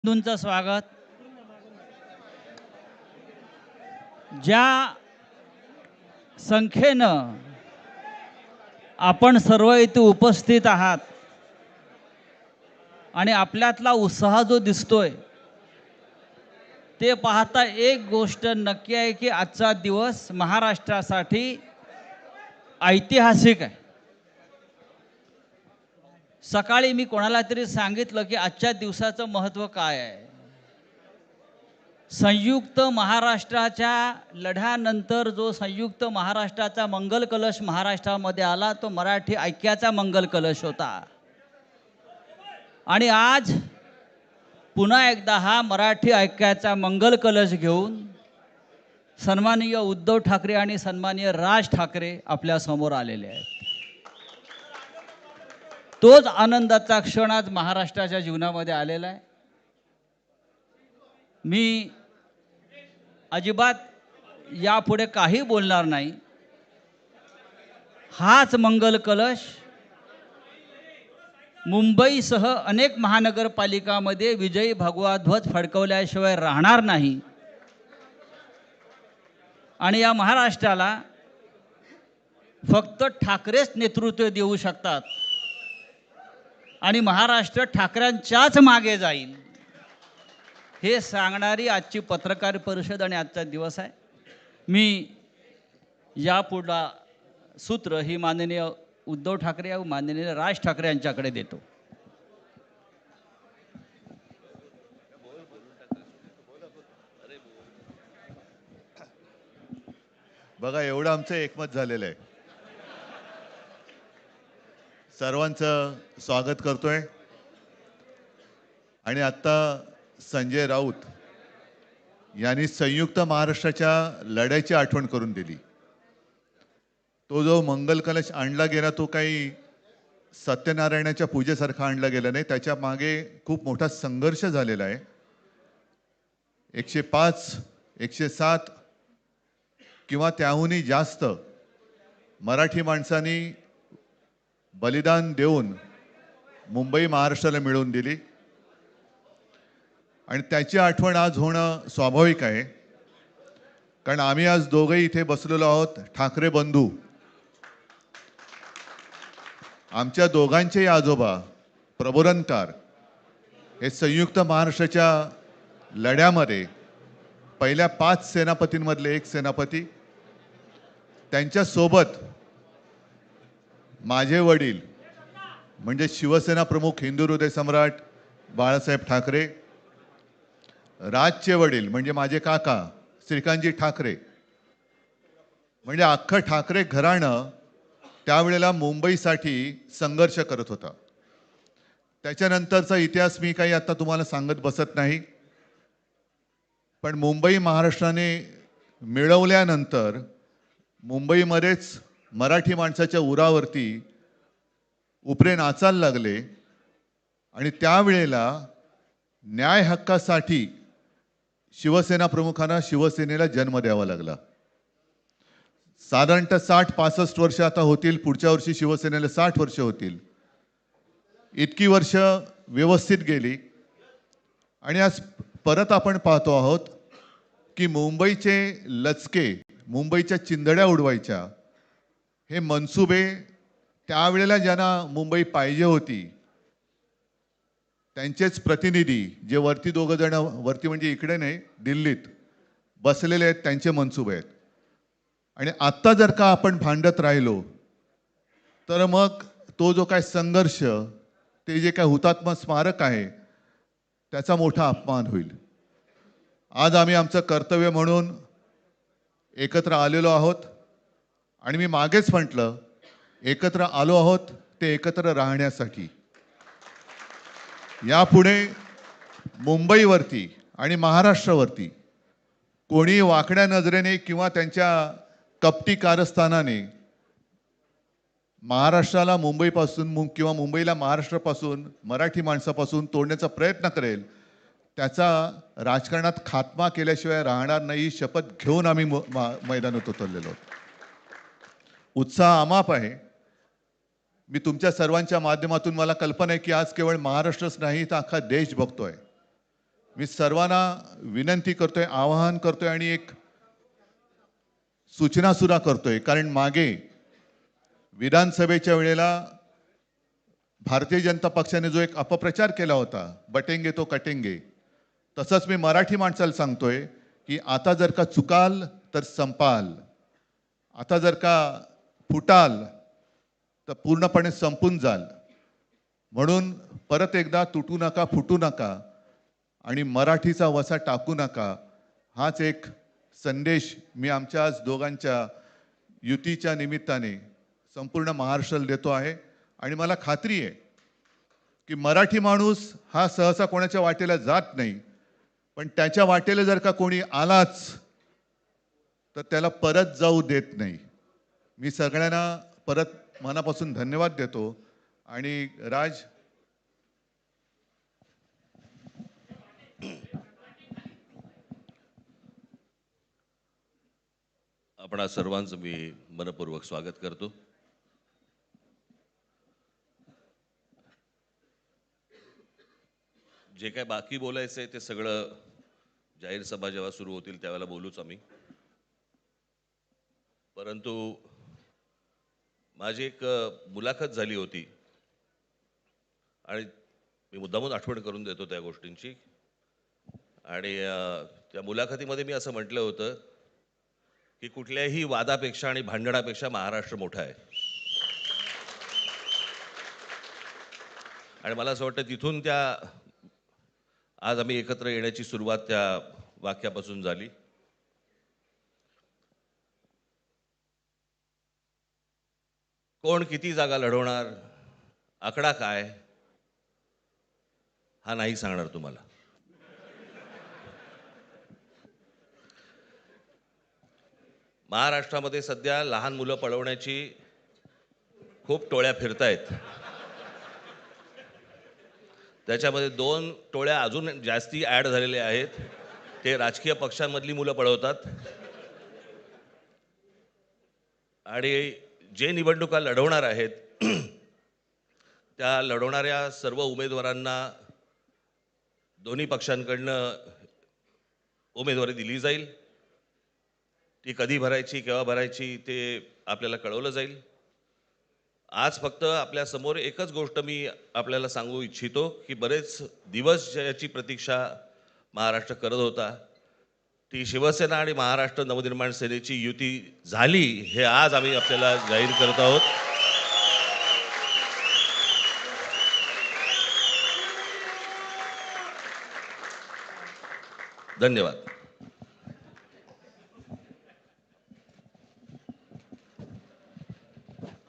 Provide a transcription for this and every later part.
बंधूंचं स्वागत. ज्या संख्येनं आपण सर्व इथे उपस्थित आहात आणि आपल्यातला उत्साह जो दिसतोय ते पाहता एक गोष्ट नक्की आहे की आजचा दिवस महाराष्ट्रासाठी ऐतिहासिक आहे. सकाळी मी कोणाला तरी सांगितलं की आजच्या दिवसाचं महत्त्व काय आहे. संयुक्त महाराष्ट्राच्या लढ्यानंतर जो संयुक्त महाराष्ट्राचा मंगल कलश महाराष्ट्रामध्ये आला तो मराठी ऐक्याचा मंगल कलश होता. आणि आज पुन्हा एकदा हा मराठी ऐक्याचा मंगल कलश घेऊन सन्माननीय उद्धव ठाकरे आणि सन्माननीय राज ठाकरे आपल्या समोर आलेले आहेत. तोच आनंदाचा क्षण आज महाराष्ट्राच्या जीवनामध्ये आलेला आहे. मी अजिबात यापुढे काही बोलणार नाही. हाच मंगल कलश मुंबईसह अनेक महानगरपालिकांमध्ये विजयी भगवा ध्वज फडकवल्याशिवाय राहणार नाही. आणि या महाराष्ट्राला फक्त ठाकरेच नेतृत्व देऊ शकतात आणि महाराष्ट्र ठाकरेंच्याच मागे जाईल हे सांगणारी आजची पत्रकार परिषद आणि आजचा दिवस आहे. मी यापुढला सूत्र ही माननीय उद्धव ठाकरे व माननीय राज ठाकरे यांच्याकडे देतो. बघा एवढं आमचं एकमत झालेलं आहे. सर्वांचं स्वागत करतोय. आणि आता संजय राऊत यांनी संयुक्त महाराष्ट्राच्या लढ्याची आठवण करून दिली. तो जो मंगल कलश आणला गेला तो काही सत्यनारायणाच्या पूजेसारखा आणला गेला नाही. त्याच्या मागे खूप मोठा संघर्ष झालेला आहे. 105 107 किंवा त्याहूनही जास्त मराठी माणसांनी बलिदान देऊन मुंबई महाराष्ट्राला मिळवून दिली आणि त्याची आठवण आज होणं स्वाभाविक आहे. कारण आम्ही आज दोघंही इथे बसलेलो आहोत ठाकरे बंधू. आमच्या दोघांचेही आजोबा प्रबोधनकार हे संयुक्त महाराष्ट्राच्या लढ्यामध्ये पहिल्या 5 सेनापतींमधले एक सेनापती. त्यांच्यासोबत माझे वडील म्हणजे शिवसेना प्रमुख हिंदू हृदय सम्राट बाळासाहेब ठाकरे, राजचे वडील म्हणजे माझे काका श्रीकांतजी ठाकरे, म्हणजे अख्खं ठाकरे घराणं त्यावेळेला मुंबईसाठी संघर्ष करत होता. त्याच्यानंतरचा इतिहास मी काही आता तुम्हाला सांगत बसत नाही. पण मुंबई महाराष्ट्राने मिळवल्यानंतर मुंबईमध्येच मराठी माणसाच्या उरावरती उपरे नाचायला लागले आणि त्यावेळेला न्याय हक्कासाठी शिवसेना प्रमुखांना शिवसेनेला जन्म द्यावा लागला. साधारणतः 60-65 वर्ष आता होतील. पुढच्या वर्षी शिवसेनेला 60 वर्ष होतील. इतकी वर्ष व्यवस्थित गेली आणि आज परत आपण पाहतो आहोत की मुंबईचे लचके, मुंबईच्या चिंधड्या उडवायच्या हे मनसुबे त्यावेळेला ज्यांना मुंबई पाहिजे होती त्यांचेच प्रतिनिधी जे वरती दोघं जण, वरती म्हणजे इकडे नाही दिल्लीत बसलेले आहेत, त्यांचे मनसुबे आहेत. आणि आत्ता जर का आपण भांडत राहिलो तर मग तो जो काय संघर्ष, ते जे काय हुतात्मा स्मारक आहे त्याचा मोठा अपमान होईल. आज आम्ही आमचं कर्तव्य म्हणून एकत्र आलेलो आहोत आणि मी मागेच म्हटलं एकत्र आलो आहोत ते एकत्र राहण्यासाठी. यापुढे मुंबईवरती आणि महाराष्ट्रावरती कोणी वाकड्या नजरेने किंवा त्यांच्या कपटी कारस्थानाने महाराष्ट्राला मुंबईपासून किंवा मुंबईला महाराष्ट्रापासून, मराठी माणसापासून तोडण्याचा प्रयत्न करेल त्याचा राजकारणात खात्मा केल्याशिवाय राहणार नाही. शपथ घेऊन आम्ही मैदानात उतरलेलो आहोत. उत्साह अमाप आहे. मी तुमच्या सर्वांच्या माध्यमातून मला कल्पना आहे की आज केवळ महाराष्ट्रच नाही तर अख्खा देश बघतोय. मी सर्वांना विनंती करतोय, आवाहन करतोय आणि एक सूचना सुद्धा करतोय, कारण मागे विधानसभेच्या वेळेला भारतीय जनता पक्षाने जो एक अपप्रचार केला होता, बटेंगे तो कटेंगे, तसंच मी मराठी माणसाला सांगतोय की आता जर का चुकाल तर संपाल, आता जर का फुटाल तर पूर्णपणे संपून जाल. म्हणून परत एकदा तुटू नका, फुटू नका आणि मराठीचा वसा टाकू नका, हाच एक संदेश मी आमच्या आज दोघांच्या युतीच्या निमित्ताने संपूर्ण महाराष्ट्राला देतो आहे. आणि मला खात्री आहे की मराठी माणूस हा सहसा कोणाच्या वाटेला जात नाही, पण त्याच्या वाटेला जर का कोणी आलाच तर त्याला परत जाऊ देत नाही. मी सगळ्यांना परत मनापासून धन्यवाद देतो. आणि राज, आपणा सर्वांचं मी मनपूर्वक स्वागत करतो. जे काय बाकी बोलायचं आहे ते सगळं जाहीर सभा जेव्हा सुरू होतील त्यावेळेला बोलूच आम्ही. परंतु माझी एक मुलाखत झाली होती आणि मी मुद्दामून आठवण करून देतो त्या गोष्टींची. आणि त्या मुलाखतीमध्ये मी असं म्हटलं होतं की कुठल्याही वादापेक्षा आणि भांडणापेक्षा महाराष्ट्र मोठा आहे. आणि मला असं वाटतं तिथून त्या आज आम्ही एकत्र येण्याची सुरुवात त्या वाक्यापासून झाली. कोण किती जागा लढवणार, आकडा काय, हा नाही सांगणार तुम्हाला. महाराष्ट्रामध्ये सध्या लहान मुलं पळवण्याची खूप टोळ्या फिरतायत. त्याच्यामध्ये 2 टोळ्या अजून जास्ती ॲड झालेल्या आहेत. ते राजकीय पक्षांमधली मुलं पळवतात आणि जे निवडणुका लढवणार आहेत त्या लढवणाऱ्या सर्व उमेदवारांना दोन्ही पक्षांकडनं उमेदवारी दिली जाईल. ती कधी भरायची, केव्हा भरायची ते आपल्याला कळवलं जाईल. आज फक्त आपल्या समोर एकच गोष्ट मी आपल्याला सांगू इच्छितो की बरेच दिवस ज्याची प्रतीक्षा महाराष्ट्र करत होता, ती शिवसेना आणि महाराष्ट्र नवनिर्माण सेनेची युती झाली, हे आज आम्ही आपल्याला जाहीर करत आहोत. धन्यवाद.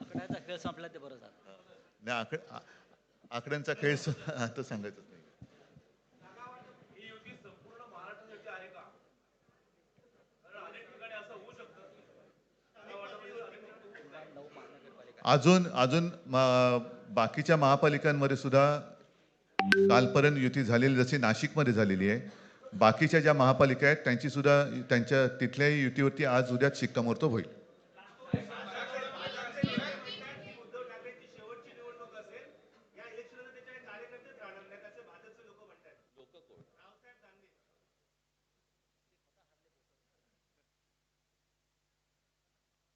आकड्याचा खेळ संपला ते बरं झालं. नाही, आकड्यांचा खेळ आता सांगायचं नाही. अजून अजून बाकीच्या महापालिकांमध्ये सुद्धा कालपर्यंत युती झालेली, जशी नाशिकमध्ये झालेली आहे, बाकीच्या ज्या महापालिका आहेत त्यांची सुद्धा त्यांच्या तिथल्याही युतीवरती आज उद्याच शिक्कामोर्तब होईल.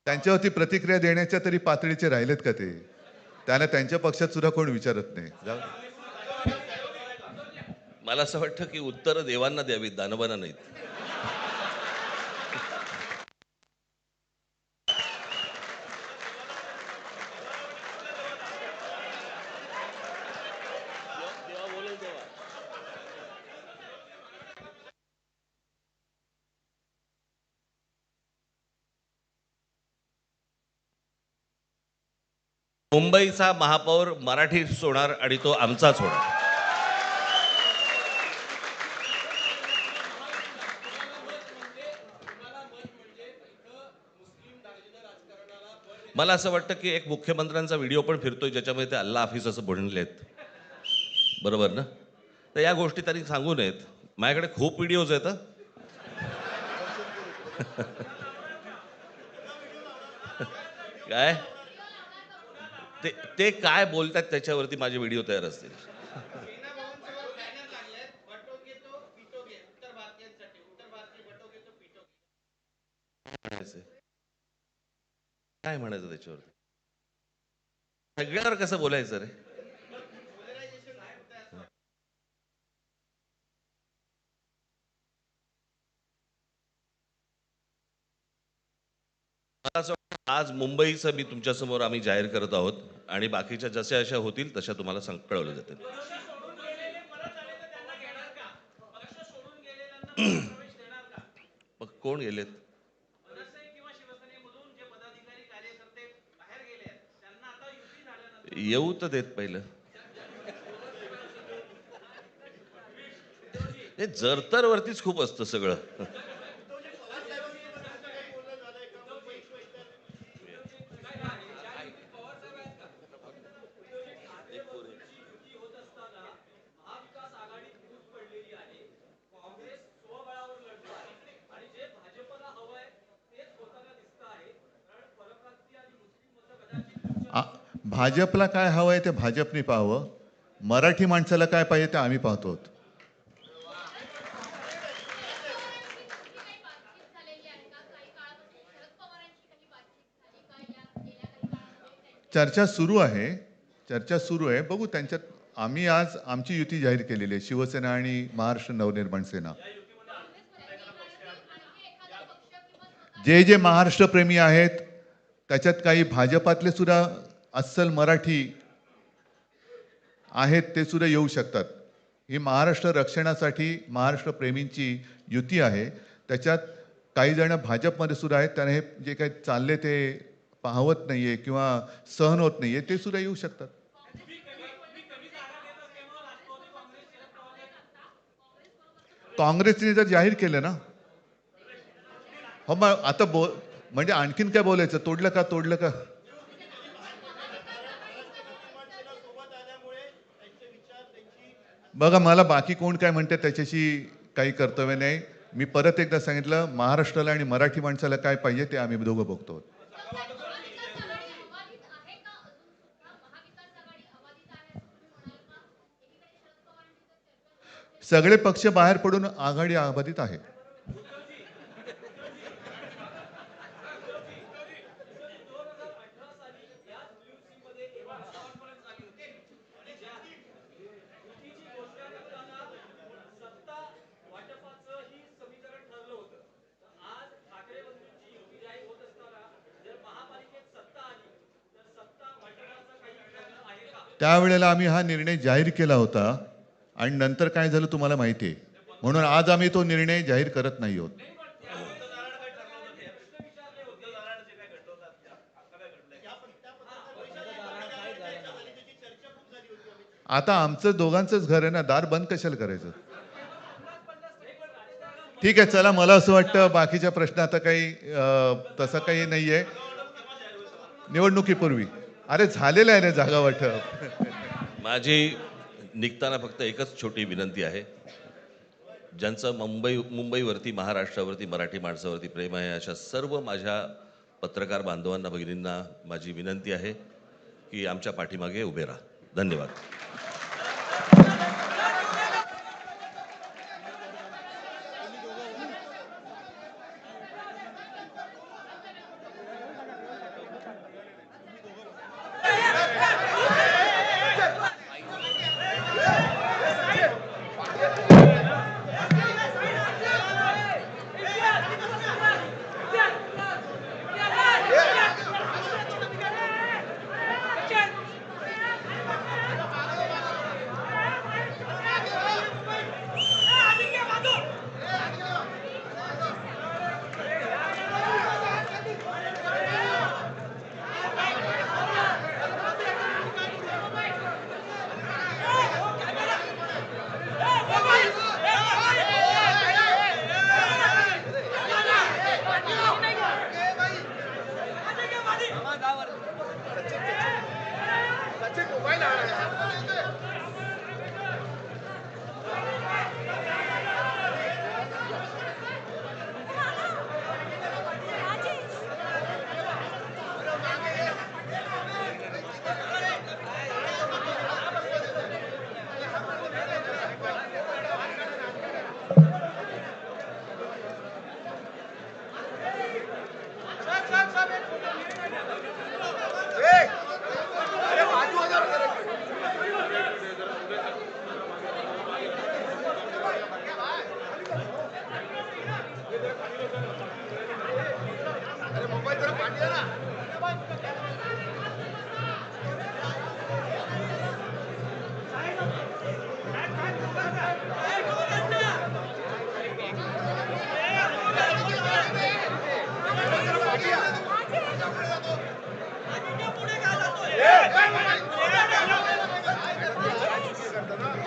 त्यांच्यावरती प्रतिक्रिया देण्याच्या तरी पातळीचे राहिलेत का ते? त्यांना त्यांच्या पक्षात सुद्धा कोण विचारत नाही. मला असं वाटतं की उत्तर देवांना द्यावीत, दानवांना नाहीत. मुंबईचा महापौर मराठीच होणार आणि तो आमचाच होणार. मला असं वाटतं की एक मुख्यमंत्र्यांचा व्हिडिओ पण फिरतोय ज्याच्यामध्ये ते अल्ला हाफिज असं म्हणलेत, बरोबर ना? तर या गोष्टी त्यांनी सांगू नयेत. माझ्याकडे खूप व्हिडिओज आहेत. काय ते काय बोलतात त्याच्यावरती माझे व्हिडिओ तयार असतील. म्हणायचंय? काय म्हणायचं त्याच्यावरती? सगळ्यावर कसं बोलायचं रे? मला असं वाटतं आज मुंबईचं मी तुमच्यासमोर आम्ही जाहीर करत आहोत आणि बाकीच्या जशा अशा होतील तशा तुम्हाला कळवलं जातील. मग कोण गेलेत? येऊ तर देत पहिलं. हे जरतर वरतीच खूप असतं सगळं. आ- भाजपला काय हवं आहे ते भाजपने पाहावं. मराठी माणसाला काय पाहिजे ते आम्ही पाहतो. चर्चा सुरू आहे. चर्चा सुरू आहे. बघू त्यांच्यात. आम्ही आज आमची युती जाहीर केलेली आहे, शिवसेना आणि महाराष्ट्र नवनिर्माण सेना. जे जे महाराष्ट्र प्रेमी आहेत त्याच्यात काही भाजपातले सुद्धा अस्सल मराठी आहेत, ते सुद्धा येऊ शकतात. ही महाराष्ट्र रक्षणासाठी महाराष्ट्र प्रेमींची युती आहे. त्याच्यात काही जण भाजपमध्ये सुद्धा आहेत, त्यांना हे जे काही चालले ते पाहवत नाहीये किंवा सहन होत नाहीये, ते सुद्धा येऊ शकतात. काँग्रेसने जर जाहीर केलं ना, हो मग आता म्हणजे आणखीन काय बोलायचं? तोडलं का तोडलं का? बघा, मला बाकी कोण काय म्हणते त्याच्याशी काही कर्तव्य नाही. मी परत एकदा सांगितलं, महाराष्ट्राला आणि मराठी माणसाला काय पाहिजे ते आम्ही दोघं बघतो. सगळे पक्ष बाहेर पडून आघाडी अबाधित आहे. त्यावेळेला आम्ही हा निर्णय जाहीर केला होता आणि नंतर काय झालं तुम्हाला माहिती आहे. म्हणून आज आम्ही तो निर्णय जाहीर करत नाही आहोत. आता आमचं दोघांचंच घर आहे ना, दार बंद कशाला करायचं? ठीक आहे, चला. मला असं वाटतं बाकीच्या प्रश्न आता काही तसं काही नाहीये. निवडणुकीपूर्वी अरे झालेलं आहे ना जागा वाटप. माझी निघताना फक्त एकच छोटी विनंती आहे. ज्यांचं मुंबईवरती, महाराष्ट्रावरती, मराठी माणसावरती प्रेम आहे, अशा सर्व माझ्या पत्रकार बांधवांना, भगिनींना माझी विनंती आहे की आमच्या पाठीमागे उभे राहा. धन्यवाद.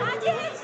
राजेश